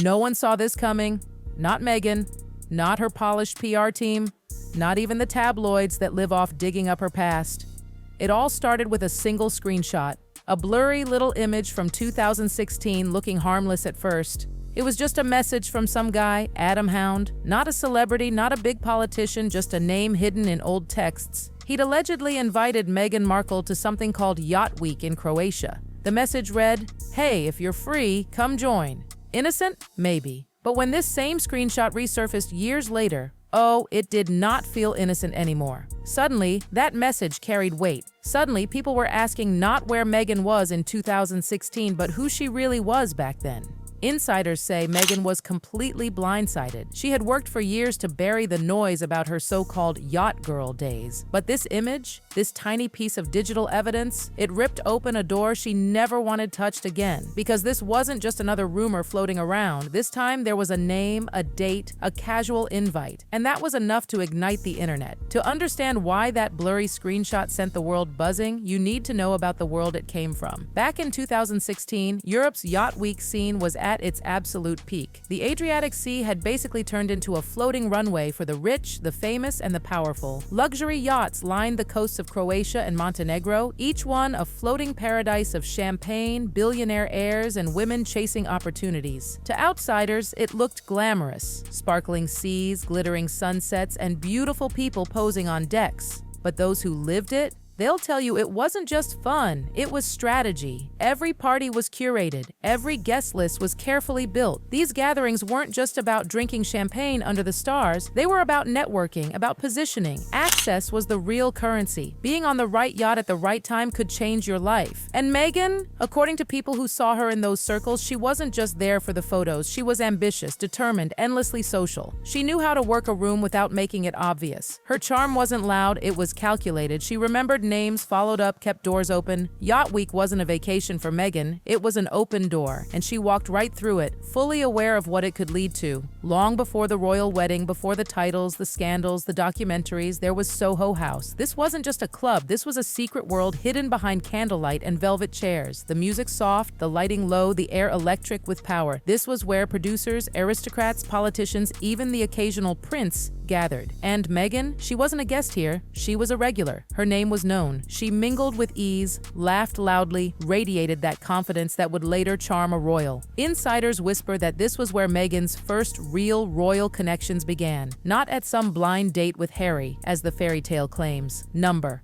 No one saw this coming. Not Meghan, not her polished PR team, not even the tabloids that live off digging up her past. It all started with a single screenshot, a blurry little image from 2016 looking harmless at first. It was just a message from some guy, Adam Hound, not a celebrity, not a big politician, just a name hidden in old texts. He'd allegedly invited Meghan Markle to something called Yacht Week in Croatia. The message read, "Hey, if you're free, come join." Innocent? Maybe. But when this same screenshot resurfaced years later, oh, it did not feel innocent anymore. Suddenly, that message carried weight. Suddenly, people were asking not where Meghan was in 2016, but who she really was back then. Insiders say Meghan was completely blindsided. She had worked for years to bury the noise about her so-called yacht girl days. But this image, this tiny piece of digital evidence, it ripped open a door she never wanted touched again. Because this wasn't just another rumor floating around. This time there was a name, a date, a casual invite. And that was enough to ignite the internet. To understand why that blurry screenshot sent the world buzzing, you need to know about the world it came from. Back in 2016, Europe's Yacht Week scene was at its absolute peak. The Adriatic Sea had basically turned into a floating runway for the rich, the famous, and the powerful. Luxury yachts lined the coasts of Croatia and Montenegro, each one a floating paradise of champagne, billionaire heirs, and women chasing opportunities. To outsiders, it looked glamorous. Sparkling seas, glittering sunsets, and beautiful people posing on decks. But those who lived it? They'll tell you it wasn't just fun, it was strategy. Every party was curated, every guest list was carefully built. These gatherings weren't just about drinking champagne under the stars, they were about networking, about positioning. Access was the real currency. Being on the right yacht at the right time could change your life. And Meghan, according to people who saw her in those circles, she wasn't just there for the photos, she was ambitious, determined, endlessly social. She knew how to work a room without making it obvious. Her charm wasn't loud, it was calculated. She remembered names, followed up, kept doors open. Yacht Week wasn't a vacation for Meghan, it was an open door, and she walked right through it, fully aware of what it could lead to. Long before the royal wedding, before the titles, the scandals, the documentaries, there was Soho House. This wasn't just a club, this was a secret world hidden behind candlelight and velvet chairs. The music soft, the lighting low, the air electric with power. This was where producers, aristocrats, politicians, even the occasional prince gathered. And Meghan, she wasn't a guest here, she was a regular. Her name was known. She mingled with ease, laughed loudly, radiated that confidence that would later charm a royal. Insiders whisper that this was where Meghan's first real royal connections began, not at some blind date with Harry, as the fairy tale claims.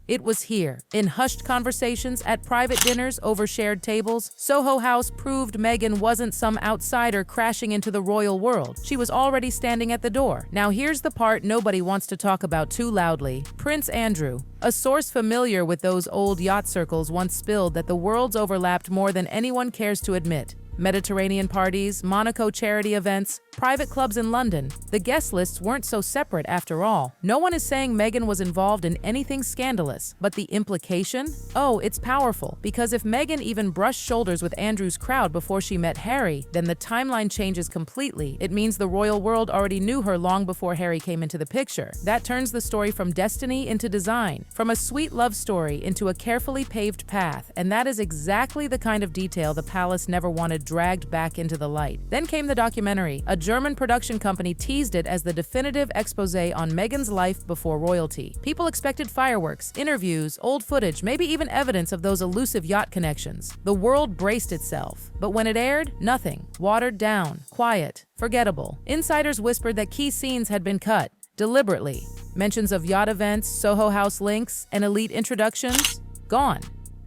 It was here, in hushed conversations, at private dinners, over shared tables. Soho House proved Meghan wasn't some outsider crashing into the royal world. She was already standing at the door. Now here's the part nobody wants to talk about too loudly. Prince Andrew. A source familiar with those old yacht circles once spilled that the worlds overlapped more than anyone cares to admit. Mediterranean parties, Monaco charity events, private clubs in London. The guest lists weren't so separate after all. No one is saying Meghan was involved in anything scandalous, but the implication? Oh, it's powerful, because if Meghan even brushed shoulders with Andrew's crowd before she met Harry, then the timeline changes completely. It means the royal world already knew her long before Harry came into the picture. That turns the story from destiny into design, from a sweet love story into a carefully paved path, and that is exactly the kind of detail the palace never wanted dragged back into the light. Then came the documentary. A German production company teased it as the definitive expose on Meghan's life before royalty. People expected fireworks, interviews, old footage, maybe even evidence of those elusive yacht connections. The world braced itself. But when it aired, nothing. Watered down, quiet, forgettable. Insiders whispered that key scenes had been cut, deliberately. Mentions of yacht events, Soho House links, and elite introductions, gone.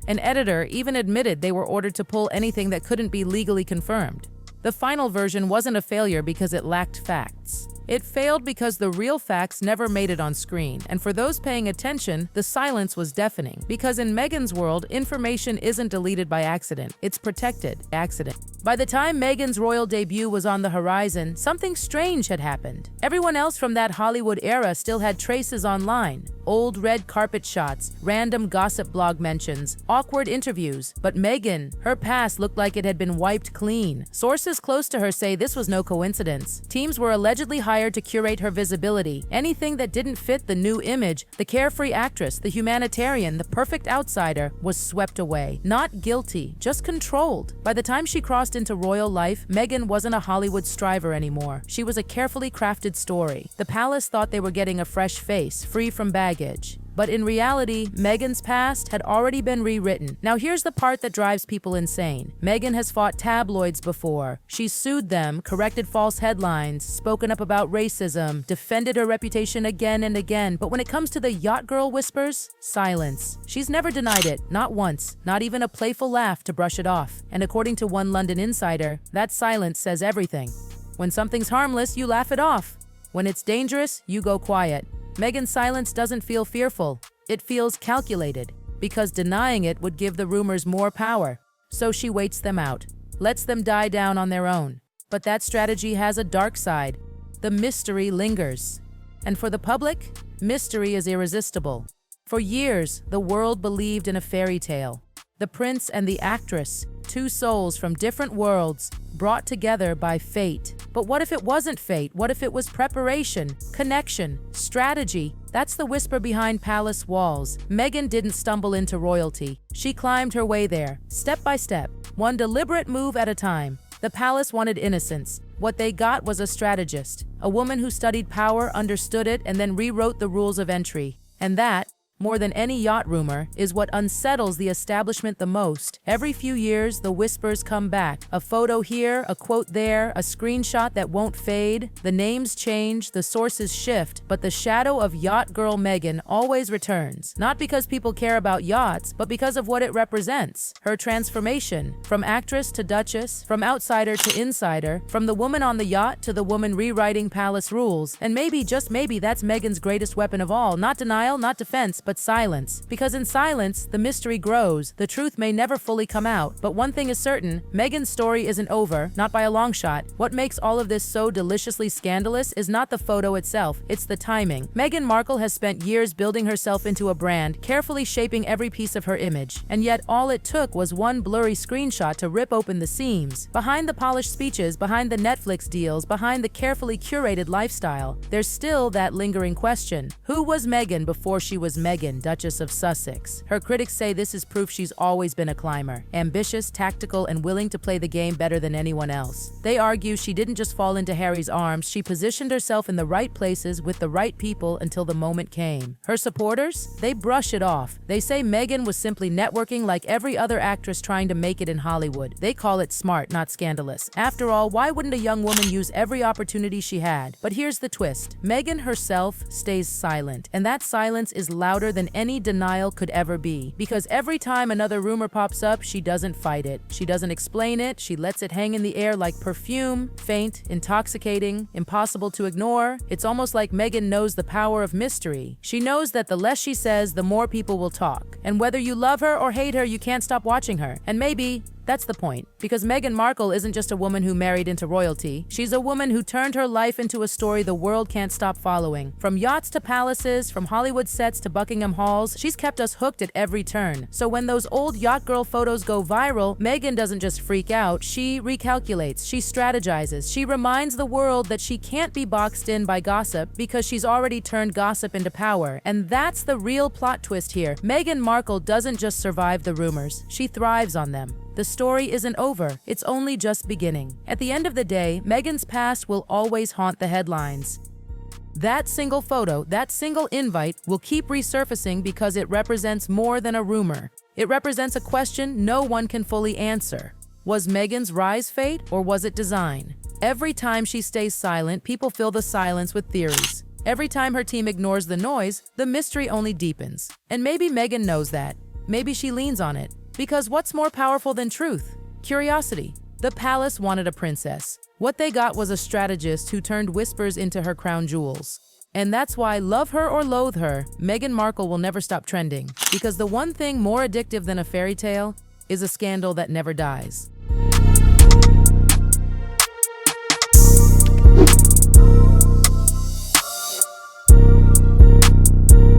An editor even admitted they were ordered to pull anything that couldn't be legally confirmed. The final version wasn't a failure because it lacked facts. It failed because the real facts never made it on screen, and for those paying attention, the silence was deafening. Because in Meghan's world, information isn't deleted by accident, it's protected. By the time Meghan's royal debut was on the horizon, something strange had happened. Everyone else from that Hollywood era still had traces online. Old red carpet shots, random gossip blog mentions, awkward interviews. But Meghan, her past looked like it had been wiped clean. Sources close to her say this was no coincidence. Teams were allegedly allegedly hired to curate her visibility. Anything that didn't fit the new image, the carefree actress, the humanitarian, the perfect outsider, was swept away. Not guilty, just controlled. By the time she crossed into royal life, Meghan wasn't a Hollywood striver anymore. She was a carefully crafted story. The palace thought they were getting a fresh face, free from baggage. But in reality, Meghan's past had already been rewritten. Now here's the part that drives people insane. Meghan has fought tabloids before. She's sued them, corrected false headlines, spoken up about racism, defended her reputation again and again. But when it comes to the yacht girl whispers, silence. She's never denied it, not once, not even a playful laugh to brush it off. And according to one London insider, that silence says everything. When something's harmless, you laugh it off. When it's dangerous, you go quiet. Meghan's silence doesn't feel fearful. It feels calculated, because denying it would give the rumors more power. So she waits them out, lets them die down on their own. But that strategy has a dark side. The mystery lingers. And for the public, mystery is irresistible. For years, the world believed in a fairy tale. The prince and the actress, two souls from different worlds, brought together by fate. But what if it wasn't fate? What if it was preparation, connection, strategy? That's the whisper behind palace walls. Meghan didn't stumble into royalty. She climbed her way there, step by step, one deliberate move at a time. The palace wanted innocence. What they got was a strategist, a woman who studied power, understood it, and then rewrote the rules of entry. And that, more than any yacht rumor, is what unsettles the establishment the most. Every few years, the whispers come back. A photo here, a quote there, a screenshot that won't fade. The names change, the sources shift, but the shadow of yacht girl Meghan always returns. Not because people care about yachts, but because of what it represents. Her transformation, from actress to duchess, from outsider to insider, from the woman on the yacht to the woman rewriting palace rules. And maybe, just maybe, that's Meghan's greatest weapon of all. Not denial, not defense, but silence. Because in silence, the mystery grows. The truth may never fully come out. But one thing is certain, Meghan's story isn't over, not by a long shot. What makes all of this so deliciously scandalous is not the photo itself, it's the timing. Meghan Markle has spent years building herself into a brand, carefully shaping every piece of her image. And yet all it took was one blurry screenshot to rip open the seams. Behind the polished speeches, behind the Netflix deals, behind the carefully curated lifestyle, there's still that lingering question. Who was Meghan before she was Meghan, Duchess of Sussex? Her critics say this is proof she's always been a climber, ambitious, tactical, and willing to play the game better than anyone else. They argue she didn't just fall into Harry's arms, she positioned herself in the right places with the right people until the moment came. Her supporters? They brush it off. They say Meghan was simply networking like every other actress trying to make it in Hollywood. They call it smart, not scandalous. After all, why wouldn't a young woman use every opportunity she had? But here's the twist. Meghan herself stays silent, and that silence is louder than any denial could ever be. Because every time another rumor pops up, she doesn't fight it. She doesn't explain it. She lets it hang in the air like perfume, faint, intoxicating, impossible to ignore. It's almost like Meghan knows the power of mystery. She knows that the less she says, the more people will talk. And whether you love her or hate her, you can't stop watching her. And maybe that's the point. Because Meghan Markle isn't just a woman who married into royalty. She's a woman who turned her life into a story the world can't stop following. From yachts to palaces, from Hollywood sets to Buckingham halls, she's kept us hooked at every turn. So when those old yacht girl photos go viral, Meghan doesn't just freak out, she recalculates, she strategizes, she reminds the world that she can't be boxed in by gossip because she's already turned gossip into power. And that's the real plot twist here. Meghan Markle doesn't just survive the rumors, she thrives on them. The story isn't over, it's only just beginning. At the end of the day, Meghan's past will always haunt the headlines. That single photo, that single invite will keep resurfacing because it represents more than a rumor. It represents a question no one can fully answer. Was Meghan's rise fate or was it design? Every time she stays silent, people fill the silence with theories. Every time her team ignores the noise, the mystery only deepens. And maybe Meghan knows that. Maybe she leans on it. Because what's more powerful than truth? Curiosity. The palace wanted a princess. What they got was a strategist who turned whispers into her crown jewels. And that's why, love her or loathe her, Meghan Markle will never stop trending. Because the one thing more addictive than a fairy tale is a scandal that never dies.